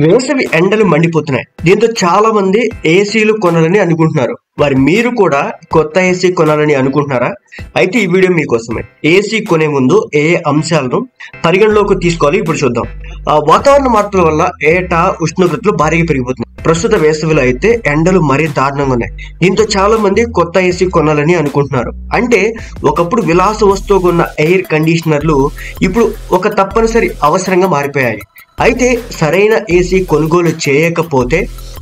వేసవి ఎండలు మండిపోతున్నాయి. దీంతో చాలా మంది ఏసీలు కొనాలని అనుకుంటున్నారు. మరి మీరు కూడా కొత్త ఏసీ కొనాలని అనుకుంటున్నారా? అయితే ఈ వీడియో మీకోసమే. ఏసీ కొనే ముందు ఏ అంశాలను పరిగణలోకి తీసుకోవాలి ఇప్పుడు చూద్దాం. వాతావరణ మార్పుల వల్ల ఏటా ఉష్ణోగ్రతలు భారీగా పెరిగిపోతున్నాయి. ప్రస్తుత వేసవిలో అయితే ఎండలు మరీ దారుణంగా ఉన్నాయి. దీంతో చాలా మంది కొత్త ఏసీ కొనాలని అనుకుంటున్నారు. అంటే ఒకప్పుడు విలాస వస్తువుగా ఉన్న ఎయిర్ కండిషనర్లు ఇప్పుడు ఒక తప్పనిసరి అవసరంగా మారిపోయాయి. అయితే సరైన ఏసీ కొనుగోలు చేయకపోతే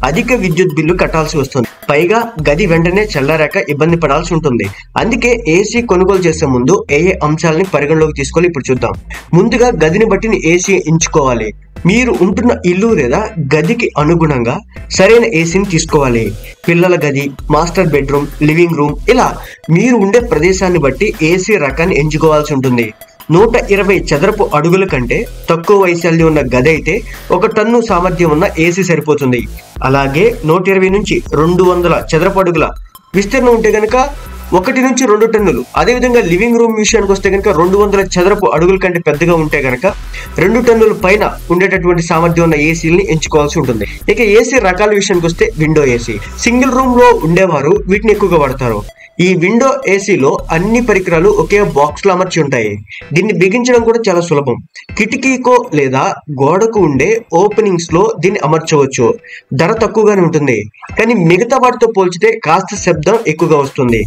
అధిక విద్యుత్ బిల్లు కట్టాల్సి వస్తుంది. పైగా గది వెంటనే చల్లారాక ఇబ్బంది పడాల్సి ఉంటుంది. అందుకే ఏసీ కొనుగోలు చేసే ముందు ఏ అంశాలని పరిగణలోకి తీసుకోవాలి ఇప్పుడు చూద్దాం. ముందుగా గదిని బట్టి ఏసీ ఎంచుకోవాలి. మీరు ఉంటున్న ఇల్లు లేదా గదికి అనుగుణంగా సరైన ఏసీని తీసుకోవాలి. పిల్లల గది, మాస్టర్ బెడ్రూమ్, లివింగ్ రూమ్ ఇలా మీరు ఉండే ప్రదేశాన్ని బట్టి ఏసీ రకాన్ని ఎంచుకోవాల్సి ఉంటుంది. 120 చదరపు అడుగుల కంటే తక్కువ వైశాల్యం ఉన్న గది అయితే 1 టన్ను సామర్థ్యం ఉన్న ఏసీ సరిపోతుంది. అలాగే 120 నుంచి 200 చదరపు అడుగుల విస్తీర్ణం ఉంటే కనుక 1 నుంచి 2 టన్నులు. అదేవిధంగా లివింగ్ రూమ్ విషయానికి వస్తే కనుక 200 చదరపు అడుగుల కంటే పెద్దగా ఉంటే కనుక 2 టన్నుల పైన ఉండేటటువంటి సామర్థ్యం ఉన్న ఏసీని ఎంచుకోవాల్సి ఉంటుంది. ఇక ఏసీ రకాల విషయానికి వస్తే విండో ఏసీ. సింగిల్ రూమ్ లో ఉండేవారు వీటిని ఎక్కువగా వాడతారు. ఈ విండో ఏసీలో అన్ని పరికరాలు ఒకే బాక్స్ లో అమర్చి ఉంటాయి. దీన్ని బిగించడం కూడా చాలా సులభం. కిటికీకో లేదా గోడకు ఉండే ఓపెనింగ్స్ లో దీన్ని అమర్చవచ్చు. ధర తక్కువగానే ఉంటుంది, కానీ మిగతా వాటితో పోల్చితే కాస్త శబ్దం ఎక్కువగా వస్తుంది.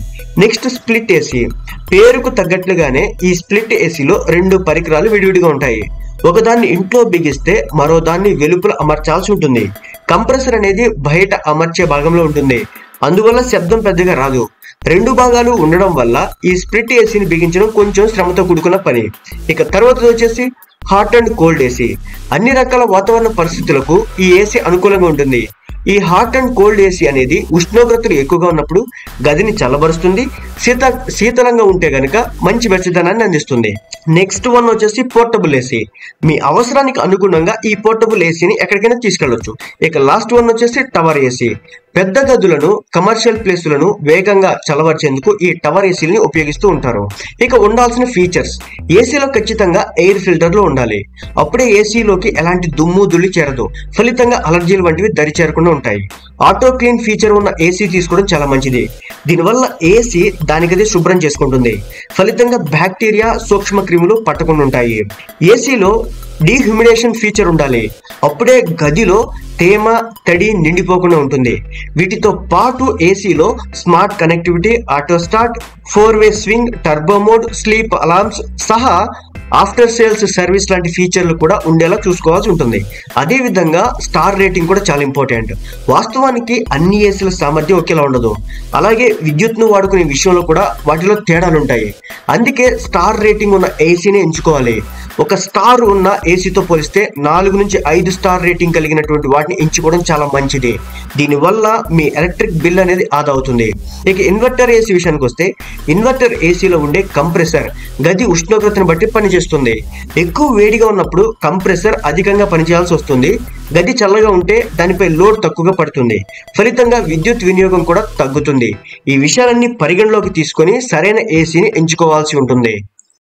Next split AC. పేరుకు తగ్గట్లుగానే ఈ స్ప్లిట్ ఏసీలో 2 పరికరాలు విడివిడిగా ఉంటాయి. ఒకదాన్ని ఇంట్లో బిగిస్తే మరో దాన్ని వెలుపల అమర్చాల్సి ఉంటుంది. కంప్రెసర్ అనేది బయట అమర్చే భాగంలో ఉంటుంది. అందువల్ల శబ్దం పెద్దగా రాదు. 2 భాగాలు ఉండడం వల్ల ఈ స్ప్లిట్ ఏసీని బిగించడం కొంచెం శ్రమతో కూడుకున్న పని. ఇక తర్వాత వచ్చేసి హాట్ అండ్ కోల్డ్ ఏసీ. అన్ని రకాల వాతావరణ పరిస్థితులకు ఈ ఏసీ అనుకూలంగా ఉంటుంది. ఈ హాట్ అండ్ కోల్డ్ ఏసీ అనేది ఉష్ణోగ్రతలు ఎక్కువగా ఉన్నప్పుడు గదిని చల్లబరుస్తుంది. శీతలంగా ఉంటే గనుక మంచి వెచ్చదనాన్ని అందిస్తుంది. నెక్స్ట్ వన్ వచ్చేసి పోర్టబుల్ ఏసీ. మీ అవసరానికి అనుగుణంగా ఈ పోర్టబుల్ ఏసీని ఎక్కడికైనా తీసుకెళ్లొచ్చు. ఇక లాస్ట్ వన్ వచ్చేసి టవర్ ఏసీ. పెద్ద గదులను, కమర్షియల్ ప్లేసులను వేగంగా చల్లబరిచేందుకు ఈ టవర్ ఏసీని ఉపయోగిస్తూ ఉంటారు. ఇక ఉండాల్సిన ఫీచర్స్. ఏసీలో ఖచ్చితంగా ఎయిర్ ఫిల్టర్లు ఉండాలి. అప్పుడే ఏసీలోకి ఎలాంటి దుమ్ము ధూళి చేరదు. ఫలితంగా అలర్జీలు వంటివి దరి చేరకుండా ఉంటాయి. ఆటో క్లీన్ ఫీచర్ ఉన్న ఏసీ తీసుకోవడం చాలా మంచిది. దీనివల్ల ఏసీ దానికదే శుభ్రం చేసుకుంటుంది. ఫలితంగా బ్యాక్టీరియా, సూక్ష్మ క్రిములు పట్టకుండా ఉంటాయి. ఏసీలో డీహ్యూమిడేషన్ ఫీచర్ ఉండాలి. అప్పుడే గదిలో తేమ, తడి నిండిపోకుండా ఉంటుంది. వీటితో పాటు ఏసీలో స్మార్ట్ కనెక్టివిటీ, ఆటో స్టార్ట్, 4-వే swing, turbo mode, sleep alarms సహా ఆఫ్టర్ సేల్స్ సర్వీస్ లాంటి ఫీచర్లు కూడా ఉండేలా చూసుకోవాల్సి ఉంటుంది. అదే విధంగా స్టార్ రేటింగ్ కూడా చాలా ఇంపార్టెంట్. వాస్తవానికి అన్ని ఏసీల సామర్థ్యం ఒకేలా ఉండదు. అలాగే విద్యుత్ను వాడుకునే విషయంలో కూడా వాటిలో తేడాలు ఉంటాయి. అందుకే స్టార్ రేటింగ్ ఉన్న ఏసీని ఎంచుకోవాలి. ఒక స్టార్ ఉన్న ఏసీతో పోలిస్తే 4 నుంచి 5 స్టార్ రేటింగ్ కలిగినటువంటి వాటిని ఎంచుకోవడం చాలా మంచిది. దీనివల్ల మీ ఎలక్ట్రిక్ బిల్ అనేది ఆదా అవుతుంది. ఇక ఇన్వర్టర్ ఏసీ విషయానికి వస్తే ఇన్వర్టర్ ఏసీలో ఉండే కంప్రెసర్ గది ఉష్ణోగ్రతను బట్టి పనిచేస్తుంది. ఎక్కువ వేడిగా ఉన్నప్పుడు కంప్రెసర్ అధికంగా పనిచేయాల్సి వస్తుంది. గది చల్లగా ఉంటే దానిపై లోడ్ తక్కువగా పడుతుంది. ఫలితంగా విద్యుత్ వినియోగం కూడా తగ్గుతుంది. ఈ విషయాలన్నీ పరిగణలోకి తీసుకొని సరైన ఏసీని ఎంచుకోవాల్సి ఉంటుంది.